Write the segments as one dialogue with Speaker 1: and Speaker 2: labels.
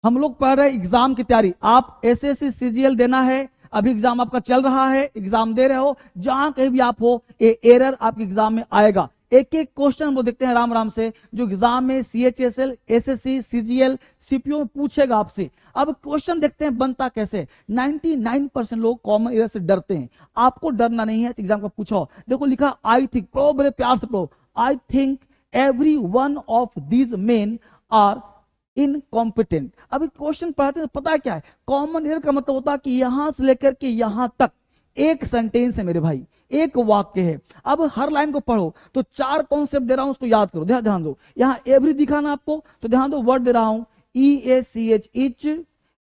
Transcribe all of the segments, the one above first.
Speaker 1: हम लोग पढ़ रहे एग्जाम की तैयारी। आप एसएससी सीजीएल देना है, अभी एग्जाम आपका चल रहा है, एग्जाम दे रहे हो, जहां कहीं भी आप हो, ये एरर आपके एग्जाम में आएगा। एक एक क्वेश्चन वो देखते हैं राम राम से, जो एग्जाम में सीएचएसएल, एसएससी, सीजीएल, सीपीओ में पूछेगा आपसे। अब क्वेश्चन देखते हैं बनता कैसे। 99% लोग कॉमन एरर से डरते हैं। आपको डरना नहीं है, एग्जाम का पूछो। देखो लिखा आई थिंक, पढ़ो बड़े प्यार से पढ़ो। I think every one of these men are incompetent. अभी क्वेश्चन पढ़ाते हैं तो पता है क्या है, कॉमन एरर का मतलब होता है कि यहां से लेकर के यहां तक एक सेंटेंस है मेरे भाई, एक वाक्य है। अब हर लाइन को पढ़ो तो 4 कॉन्सेप्ट दे रहा हूं, उसको याद करो। ध्यान दो, यहां एवरी दिखा ना आपको, तो ध्यान दो वर्ड दे रहा हूं, EACH इच,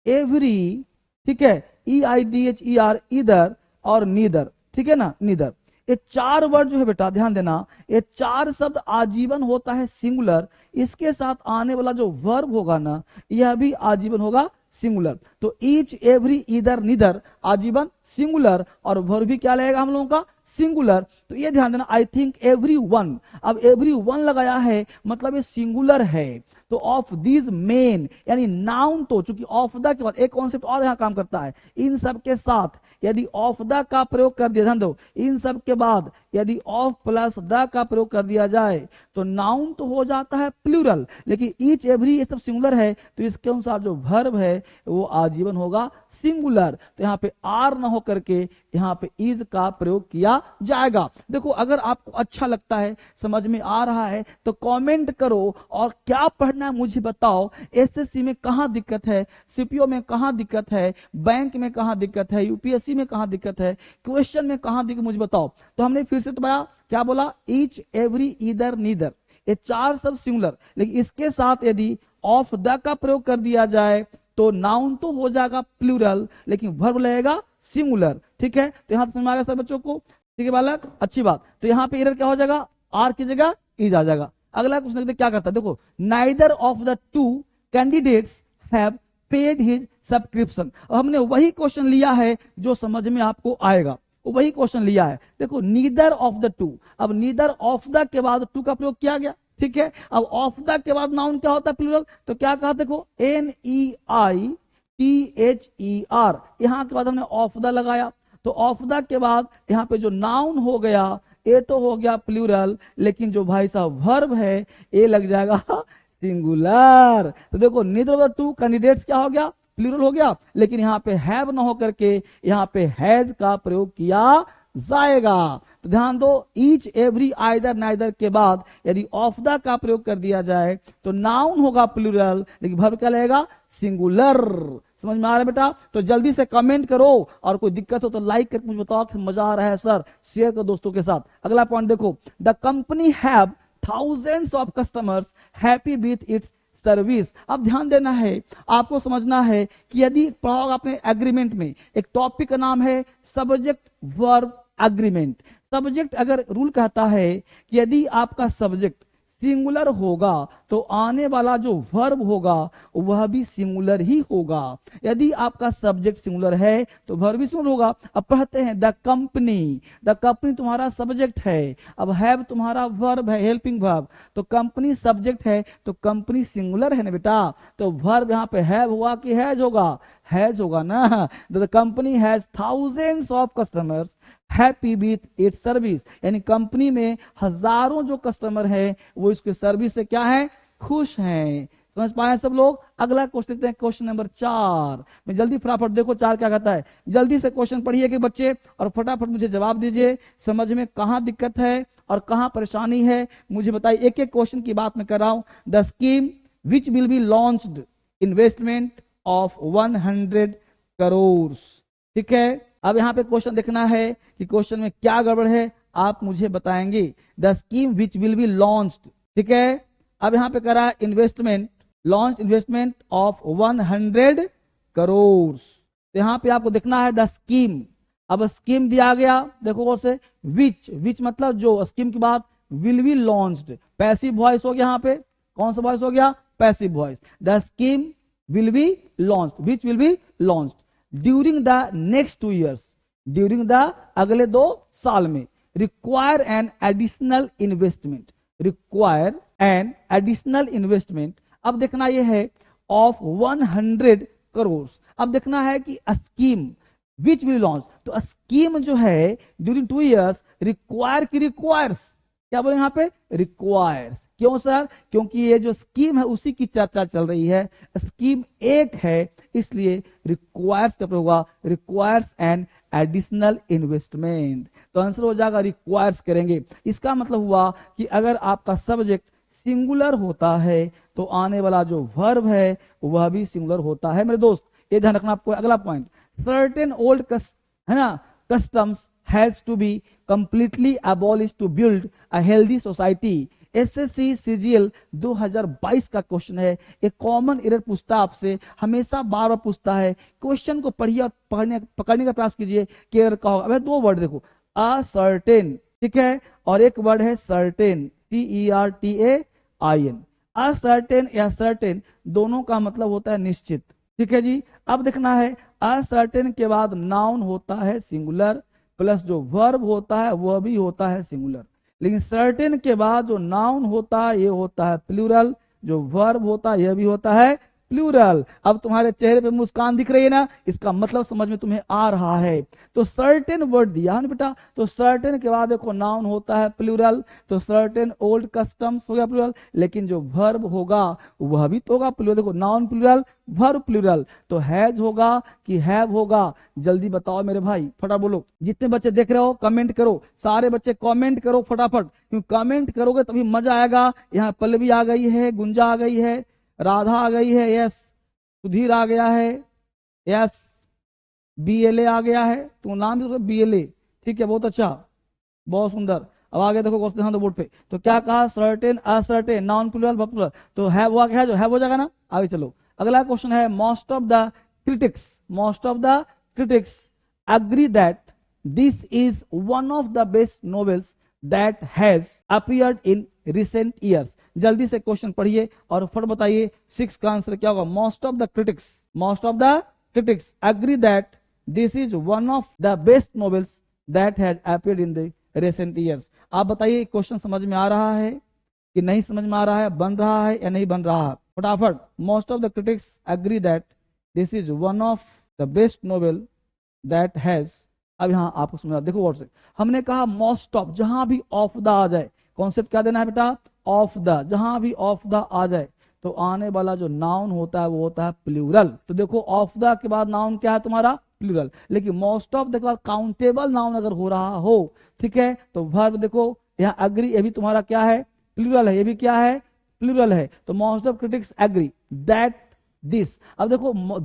Speaker 1: एवरी, ठीक है, EIDHER इधर, और नीदर, ठीक है ना, नीदर। ये 4 वर्ड जो है बेटा ध्यान देना, ये 4 शब्द आजीवन होता है सिंगुलर। इसके साथ आने वाला जो वर्ब होगा ना, यह भी आजीवन होगा सिंगुलर। तो ईच, एवरी, इधर, निदर आजीवन सिंगुलर, और वर्ब भी क्या लगेगा हम लोगों का, सिंगुलर। तो ये ध्यान देना, आई थिंक एवरी वन। अब एवरी वन लगाया है मतलब ये सिंगुलर है। तो ऑफ दीज मेन, यानी नाउन, तो चूंकि ऑफ द के बाद एक कॉन्सेप्ट और यहां काम करता है, इन सब के साथ यदि ऑफ द का प्रयोग कर दिया, ध्यान दो, इन सब के बाद यदि ऑफ प्लस द का प्रयोग कर दिया जाए तो नाउन तो हो जाता है प्लूरल, लेकिन ईच, एवरी ये सब सिंगुलर है, तो इसके अनुसार जो वर्ब है वो आजीवन होगा सिंगुलर। तो यहाँ पे आर न होकर के यहाँ पे इज का प्रयोग किया जाएगा। देखो अगर आपको अच्छा लगता है, समझ में आ रहा है, तो कमेंट करो और क्या पढ़ना है मुझे बताओ। एसएससी में कहां दिक्कत है, सीपीओ में कहां दिक्कत है, बैंक में कहां दिक्कत है, यूपीएससी में कहां दिक्कत है, क्वेश्चन में कहां दिक्कत मुझे बताओ। तो हमने फिर से बताया, क्या बोला, ईच, एवरी, इधर, नीदर, ये 4 सब सिंगुलर, लेकिन इसके साथ यदि ऑफ द का प्रयोग कर दिया जाए तो नाउन तो हो जाएगा प्लूरल, लेकिन वर्ब लगेगा सिंगुलर। ठीक है, तो यहां समझ में आ गया सब बच्चों को, ठीक है बालक, अच्छी बात। तो यहां पे एरर क्या हो जाएगा, आर की जगह इज आ जाएगा। अगला क्वेश्चन देखते क्या करता है, देखो, neither of the 2 candidates have paid his subscription. हमने वही क्वेश्चन लिया है जो समझ में आपको आएगा, वही क्वेश्चन लिया है। देखो नीदर ऑफ द 2, अब नीदर ऑफ द के बाद 2 का प्रयोग किया गया, ठीक है। अब ऑफ द के बाद नाउन क्या होता है प्लूरल, तो क्या कहा, देखो NEITHER, यहां के बाद हमने ऑफ द लगाया, तो ऑफ द के बाद यहां पे जो नाउन हो गया ये तो हो गया प्लूरल, लेकिन जो भाई साहब वर्ब है ये लग जाएगा सिंगुलर। तो देखो नीदर ऑफ द 2 कैंडिडेट्स क्या हो गया, प्लूरल हो गया, लेकिन यहां पे हैव ना होकर के यहां पे हैज का प्रयोग किया जाएगा। तो ध्यान दो, ईच, एवरी, आइदर, नाइदर के बाद यदि ऑफ द का प्रयोग कर दिया जाए तो नाउन होगा प्लूरल, लेकिन वर्ब क्या लगेगा, सिंगुलर। समझ में आ रहा है बेटा? तो जल्दी से कमेंट करो, और कोई दिक्कत हो तो लाइक करके मुझे बताओ कि मजा आ रहा है सर, शेयर करो दोस्तों के साथ। अगला पॉइंट देखो, the company have thousands of customers happy with its service. अब ध्यान देना है, आपको समझना है कि यदि पढ़ा होगा आपने एग्रीमेंट में, एक टॉपिक का नाम है सब्जेक्ट वर्ब एग्रीमेंट। सब्जेक्ट अगर रूल कहता है कि यदि आपका सब्जेक्ट सिंगुलर होगा तो आने वाला जो वर्ब होगा वह भी सिंगुलर ही होगा। यदि आपका सब्जेक्ट सिंगुलर है तो वर्ब भी सिंगुलर होगा। अब पढ़ते हैं, द कंपनी तुम्हारा सब्जेक्ट है, अब हैव तुम्हारा वर्ब है, हेल्पिंग वर्ब, तो कंपनी सब्जेक्ट है तो कंपनी सिंगुलर है ना बेटा, तो वर्ब यहाँ पे हैव हुआ कि हैज होगा, हैज होगा ना। The company has thousands of customers happy with its service, यानी कंपनी में हजारों जो कस्टमर है वो इसके सर्विस से क्या है, खुश हैं। समझ पाए सब लोग? अगला क्वेश्चन देखते हैं, क्वेश्चन नंबर 4 में जल्दी फटाफट देखो 4 क्या कहता है, जल्दी से क्वेश्चन पढ़िए कि बच्चे, और फटाफट मुझे जवाब दीजिए, समझ में कहां दिक्कत है और कहां परेशानी है मुझे बताइए। एक एक क्वेश्चन की बात मैं कर रहा हूं। The scheme which will be launched investment of 100 crore, ठीक है। अब यहां पे क्वेश्चन देखना है कि क्वेश्चन में क्या गड़बड़ है, आप मुझे बताएंगे। The scheme which will be launched, ठीक है। अब यहां पे करा है investment, launch investment of 100 crore, तो यहां पे आपको देखना है द स्कीम। अब स्कीम दिया गया, देखो और से विच मतलब जो, स्कीम के बाद will be launched, passive voice हो गया, यहां पे कौन सा वॉइस हो गया, passive voice. The scheme will be launched, which will be launched during the next 2 years, during the अगले 2 साल में। Require an additional investment, require an additional investment. अब देखना यह है ऑफ 100 करोड़। अब देखना है कि स्कीम विच विल लॉन्च, तो स्कीम जो है ड्यूरिंग 2 years रिक्वायर की रिक्वायर्स, क्या बोले यहाँ पे रिक्वायर्स, क्यों सर, क्योंकि ये जो स्कीम है उसी की चर्चा चल रही है, स्कीम एक है इसलिए रिक्वायर्स क्या होगा, रिक्वायर्स एंड एडिशनल इन्वेस्टमेंट। तो आंसर हो जाएगा रिक्वायर्स करेंगे। इसका मतलब हुआ कि अगर आपका सब्जेक्ट सिंगुलर होता है तो आने वाला जो वर्ब है वह भी सिंगुलर होता है मेरे दोस्त, ये ध्यान रखना आपको। अगला पॉइंट, सर्टेन ओल्ड है ना customs has to be completely abolished to build a healthy society. SSC CGL 2022 का क्वेश्चन है, एक कॉमन एरर पूछता है आपसे, हमेशा बार बार पूछता है, क्वेश्चन को पढ़िए और पकड़ने का प्रयास कीजिए कि एरर का होगा। अब 2 वर्ड देखो, असर्टेन, ठीक है, और एक वर्ड है सर्टेन, CERTAIN। असर्टेन या सर्टेन दोनों का मतलब होता है निश्चित, ठीक है जी। अब देखना है असर्टेन के बाद नाउन होता है सिंगुलर प्लस जो वर्ब होता है वह भी होता है सिंगुलर, लेकिन सर्टेन के बाद जो नाउन होता है ये होता है प्लूरल, जो वर्ब होता है यह भी होता है प्लूरल। अब तुम्हारे चेहरे पे मुस्कान दिख रही है ना, इसका मतलब समझ में तुम्हें आ रहा है। तो सर्टेन वर्ड दिया है ना बेटा, तो सर्टेन के बाद देखो नाउन होता है प्लूरल, तो सर्टेन ओल्ड कस्टम्स हो गया प्लूरल, लेकिन जो वर्ब होगा वह भी तो होगा प्लूरल। देखो नाउन प्लूरल वर्ब प्लूरल, तो हैज होगा कि हैव होगा, जल्दी बताओ मेरे भाई, फटाफट बोलो। जितने बच्चे देख रहे हो कमेंट करो, सारे बच्चे कमेंट करो फटाफट, क्योंकि कमेंट करोगे तभी मजा आएगा। यहाँ पल्लवी आ गई है, गुंजा आ गई है, राधा आ गई है, यस, सुधीर आ गया है, यस, BLA आ गया है, तो नाम भी BLA, ठीक है, बहुत अच्छा, बहुत सुंदर। अब आगे देखो क्वेश्चन बोर्ड पे, तो क्या कहा, certain uncertain noun plural verb plural, तो है हुआ क्या है, जो है हो जाएगा ना। आगे चलो, अगला क्वेश्चन है, most of the critics agree that this is one of the best novels that has appeared in recent years। जल्दी से क्वेश्चन पढ़िए और फट बताइए 6 का आंसर क्या होगा। Most of the critics agree that this is one of the best novels that has appeared in the recent years। आप बताइए क्वेश्चन समझ में आ रहा है कि नहीं समझ में आ रहा है, बन रहा है या नहीं बन रहा है, फटाफट। Most of the critics agree that this is one of the best novel that has, अब यहां आपको समझा, देखो वर्ड से हमने कहा मोस्ट ऑफ, जहां भी ऑफ द आ जाए, कॉन्सेप्ट क्या देना है बेटा, ऑफ द, जहां भी ऑफ द आ जाए तो आने वाला जो नाउन होता है वो होता है प्लूरल। तो देखो ऑफ द के बाद नाउन क्या है तुम्हारा प्लूरल, लेकिन मोस्ट ऑफ द के बाद काउंटेबल नाउन अगर हो रहा हो, ठीक है, तो वर्ब देखो यहाँ अग्री, ये भी तुम्हारा क्या है प्लूरल है, ये भी क्या है प्लूरल है। तो most of critics agree that this, अब देखो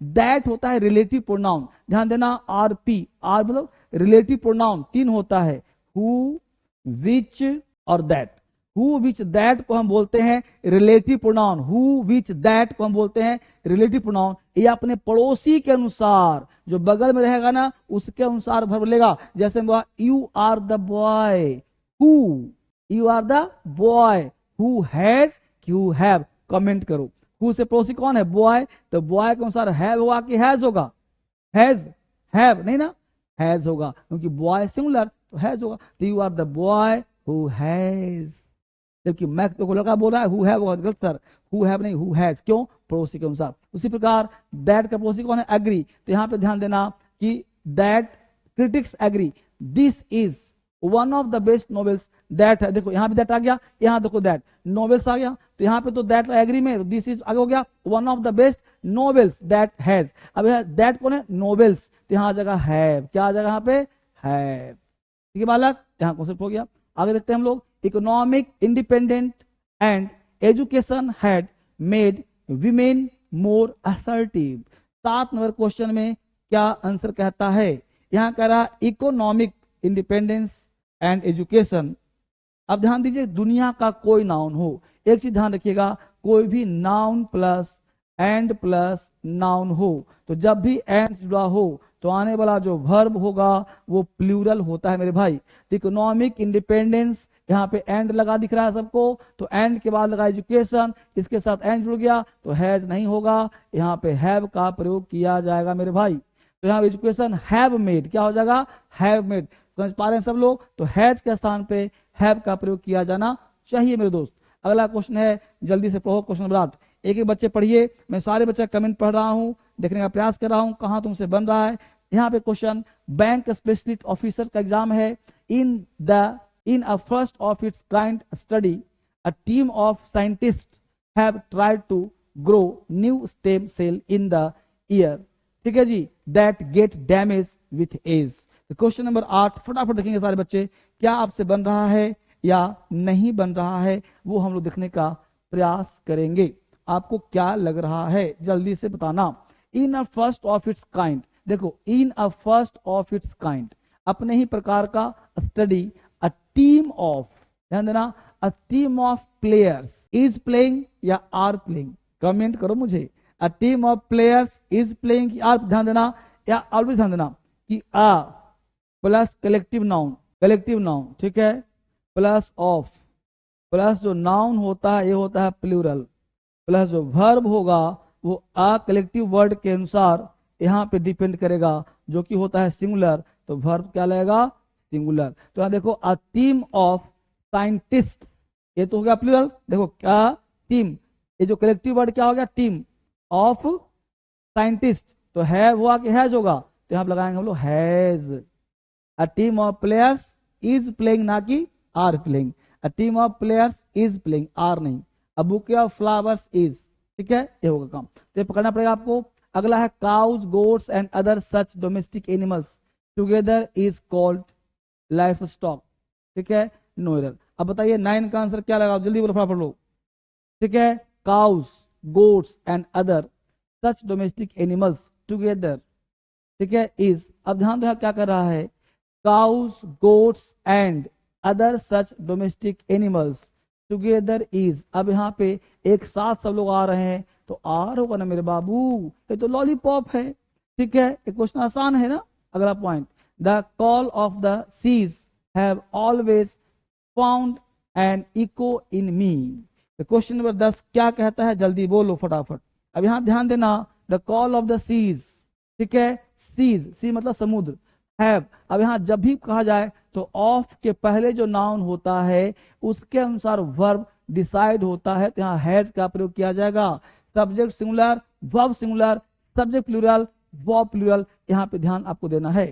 Speaker 1: दैट होता है रिलेटिव प्रोनाउन, ध्यान देना, आरपी, आर मतलब रिलेटिव प्रोनाउन 3 होता है, हु, विच और दैट। हु विच दैट को हम बोलते हैं relative pronoun, who which that को हम बोलते हैं रिलेटिव प्रोनाउन। ये अपने पड़ोसी के अनुसार, जो बगल में रहेगा ना उसके अनुसार वर्ब लेगा। जैसे you are the boy, who, you are the boy, who has, you have, comment करो। हु से पड़ोसी कौन है, बॉय, तो बॉय के अनुसार हैव होगा कि हैज होगा, हैज, हैव नहीं ना, हैज होगा, क्योंकि बॉय सिंगुलर तो हैज होगा। तो you are the boy who has, जबकि मैं तो लड़का बोल रहा है हु हैव, गलत सर, हु हैव नहीं हु हैज, क्यों, पड़ोसी के अनुसार। उसी प्रकार दैट का पड़ोसी कौन है, एग्री, तो यहां पे ध्यान देना कि that critics agree this is one of the best novels that है, देखो यहां भी दैट आ गया, यहां देखो दैट नॉवेल्स आ गया, तो यहां पे तो दैट एग्री में दिस इज आगे हो गया one of the best novels that has. अब दैट कौन है, नॉवेल्स, तो यहां आ जाएगा हैव, क्या आ जाएगा यहाँ पे हैव, ठीक है बालक, यहां कॉन्सेप्ट हो गया। आगे देखते हैं हम लोग, economic independent and education had made women more assertive. 7 number question में क्या आंसर कहता है, यहां कह रहा इकोनॉमिक इंडिपेंडेंस एंड एजुकेशन। अब ध्यान दीजिए, दुनिया का कोई नाउन हो, एक चीज ध्यान रखिएगा, कोई भी noun plus and plus noun हो, तो जब भी एंड जुड़ा हो तो आने वाला जो वर्ब होगा वो प्लूरल होता है मेरे भाई। इकोनॉमिक इंडिपेंडेंस, यहाँ पे एंड लगा दिख रहा है सबको, तो एंड के बाद लगा एजुकेशन, इसके साथ एंड जुड़ गया तो हैज नहीं होगा, यहाँ पे हैव का प्रयोग किया जाएगा मेरे भाई। तो यहाँ एजुकेशन हैव मेड, क्या हो जाएगा हैव मेड, समझ पा रहे हैं सब लोग, तो हैज के स्थान पे हैव का प्रयोग किया जाना चाहिए मेरे दोस्त। अगला क्वेश्चन है, जल्दी से पढ़ो क्वेश्चन नंबर 8, एक एक बच्चे पढ़िए, मैं सारे बच्चे कमेंट पढ़ रहा हूं, देखने का प्रयास कर रहा हूं कहां तुमसे बन रहा है। यहाँ पे क्वेश्चन बैंक स्पेशलिस्ट ऑफिसर का एग्जाम है। In a first of its kind study a team of scientists have tried to grow new stem cell in the ear, ठीक है जी, that get damaged with age। तो question number 8 फटाफट देखेंगे सारे बच्चे, क्या आपसे बन रहा है या नहीं बन रहा है, वो हम लोग देखने का प्रयास करेंगे। आपको क्या लग रहा है जल्दी से बताना। In a first of its kind, देखो in a first of its kind, अपने ही प्रकार का स्टडी, अ टीम ऑफ, ध्यान देना, a team of players is playing या are playing, कमेंट करो मुझे। a team of players is playing की are, ध्यान देना, या ऑलवेज ध्यान देना कि a प्लस कलेक्टिव नाउन, ठीक है, प्लस ऑफ, प्लस जो नाउन होता है ये होता है प्लूरल, प्लस जो वर्ब होगा वो आ कलेक्टिव वर्ड के अनुसार यहाँ पे डिपेंड करेगा, जो कि होता है सिंगुलर, तो वर्ब क्या लगेगा, सिंगुलर। तो यहाँ देखो अ टीम ऑफ साइंटिस्ट, ये तो हो गया प्लूरल, देखो क्या टीम, ये जो कलेक्टिव वर्ड क्या हो गया, टीम ऑफ साइंटिस्ट, तो है वो आके हैज होगा, तो यहां लगाएंगे हम लोग has. A team of players is playing, ना कि are playing, a team of players is playing, are नहीं। A bouquet of flowers is, ठीक है, ये होगा काम, तो ये पकड़ना पड़ेगा आपको। अगला है cows, goats and other such domestic animals together is called livestock, ठीक है, नो एरर। अब बताइए 9 का आंसर क्या लगा, जल्दी बोलो फटाफट लोग, ठीक है, cows, goats and other such domestic animals together, ठीक है, इज। अब ध्यान दो क्या कर रहा है, cows, goats and other such domestic animals together is. अब यहाँ पे एक साथ सब लोग आ रहे हैं, तो आर होगा ना मेरे बाबू, ये तो लॉलीपॉप है, ठीक है, एक क्वेश्चन आसान है ना। अगला point, the call of the seas have always found an echo in me. Question number 10 क्या कहता है, जल्दी बोलो फटाफट। अब यहां ध्यान देना, the call of the seas, ठीक है, सीज, सी मतलब समुद्र, हैव, अब यहां जब भी कहा जाए तो ऑफ के पहले जो नाउन होता है उसके अनुसार वर्ब डिसाइड होता है, तो यहाँ हैज का प्रयोग किया जाएगा। Subject singular, verb singular, subject plural, verb plural, यहाँ पे ध्यान आपको देना है।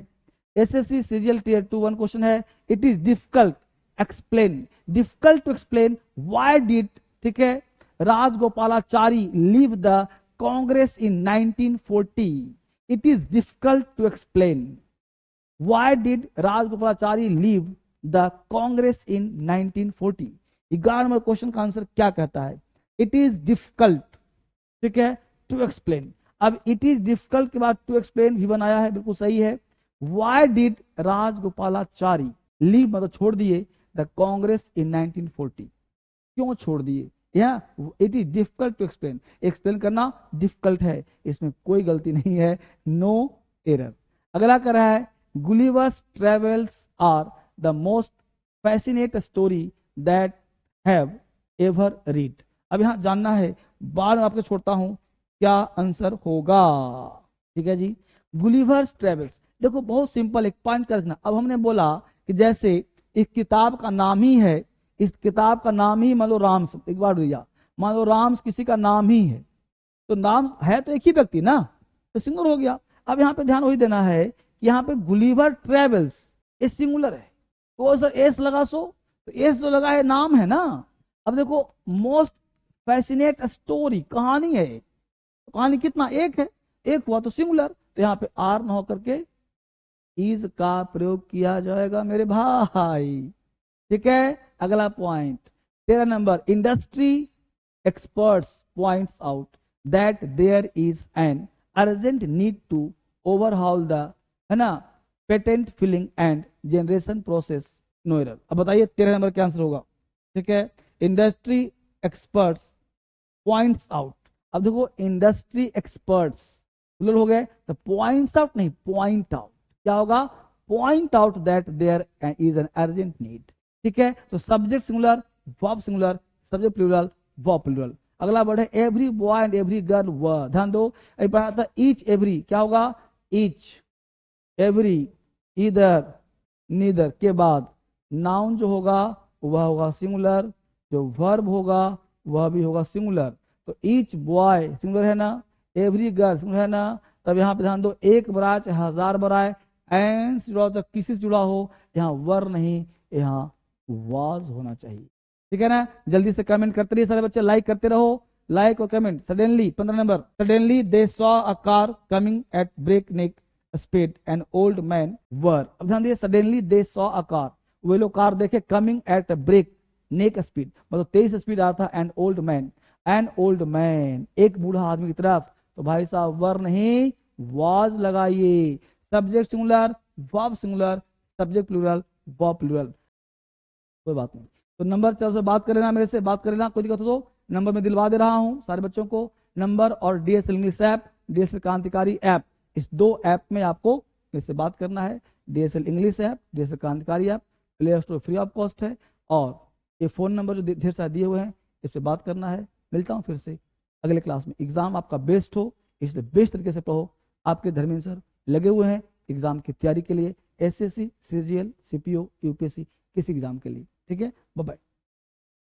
Speaker 1: एसएससी सीजीएल टियर 2 1 क्वेश्चन है, it is difficult explain, difficult to explain why did, ठीक है, Rajagopalachari leave the Congress in 1940। It is difficult to explain why did Rajagopalachari leave the Congress in 1940। 11 number question का आंसर क्या कहता है, इट इज डिफिकल्ट, ठीक है, to explain. अब इट इज डिफिकल्ट के बाद टू एक्सप्लेन भी बनाया है, बिल्कुल सही है। व्हाई डिड राजगोपालाचारी लीव मतलब छोड़ दिए द कांग्रेस इन 1940, क्यों छोड़ दिए, या it is difficult to explain, explain करना डिफिकल्ट है, इसमें कोई गलती नहीं है, नो एरर। अगला कर रहा है, Gulliver's travels are the most fascinate story that have ever read. अब यहां जानना है, बार आपको छोड़ता हूं, क्या आंसर होगा, ठीक है जी। गुलिवर्स ट्रेवल्स, देखो बहुत सिंपल, एक पॉइंट कर रखना। अब हमने बोला कि जैसे इस किताब का नाम ही है, इस किताब का नाम ही मान लो राम्स, एक बार भैया मान लो राम्स किसी का नाम ही है, तो नाम है तो एक ही व्यक्ति ना, तो सिंगुलर हो गया। अब यहाँ पे ध्यान वही देना है कि यहाँ पे गुलिवर ट्रेवल्स ये सिंगुलर है, तो सर एस लगा, सो तो एस जो लगा है नाम है ना। अब देखो मोस्ट फैसिनेट स्टोरी कहानी है, तो कहानी कितना, एक है, एक हुआ तो सिंगुलर, तो यहाँ पे आर न होकर के इज का प्रयोग किया जाएगा मेरे भाई, ठीक है। अगला point 13 number, industry experts points out that there is an urgent need to overhaul the, है ना, patent filing and generation process, no error. अब बताइए 13 नंबर क्या आंसर होगा, ठीक है। इंडस्ट्री एक्सपर्ट्स पॉइंट्स आउट, अब देखो इंडस्ट्री एक्सपर्ट्स हो गए, तो पॉइंट्स आउट नहीं, पॉइंट आउट, क्या होगा, point out that there is an urgent need, ठीक है। तो subject singular, verb singular, subject plural, verb plural. अगला वर्ड है every boy and every girl were, ध्यान दो, अभी पढ़ा था ईच एवरी, क्या होगा, ईच, एवरी, इधर, नीदर के बाद नाउन जो होगा वह होगा सिंगुलर, जो वर्ब होगा वह भी होगा सिंगुलर। तो ईच बॉय सिंगुलर है ना, एवरी गर्ल सिंगुलर है ना, तब यहाँ पे ध्यान दो, एक बराए चाहे हजार बराए, एंड से जुड़ा हो चाहे किसी से जुड़ा हो, यहाँ वर नहीं, यहाँ वाज होना चाहिए। ठीक है ना, जल्दी से कमेंट करते रहिए सारे बच्चे, लाइक करते रहो, लाइक और comment. Suddenly 15 number, suddenly they saw a car coming at breakneck speed and old man were. अब ध्यान दिए, suddenly they saw a car, वे लोग कार देखे, coming at breakneck speed मतलब तेज स्पीड आ रहा था, एंड ओल्ड मैन एक बूढ़ा आदमी की तरफ, तो भाई साहब वर नहीं वाज लगाइए। Subject singular, verb singular, subject plural, verb plural, कोई बात नहीं। तो नंबर 4 से बात कर लेना, मेरे से बात कर लेना, कोई दिक्कत हो तो नंबर में दिलवा दे रहा हूं सारे बच्चों को। नंबर और डीएसएल इंग्लिश ऐप, डीएसएल क्रांतिकारी ऐप, इस दो ऐप में आपको मेरे से बात करना है। डीएसएल इंग्लिश ऐप, डीएसएल क्रांतिकारी app, play store free of cost है, और ये फोन नंबर जो ढेर सारे दिए हुए हैं, इससे बात करना है। मिलता हूँ फिर से अगले क्लास में। एग्जाम आपका बेस्ट हो, इसलिए बेस्ट तरीके से पढ़ो। आपके धर्मेंद्र सर लगे हुए हैं एग्जाम की तैयारी के लिए, एसएससी, सीजीएल, सीपीओ, यूपीएससी, किसी एग्जाम के लिए। ठीक है, बाय बाय।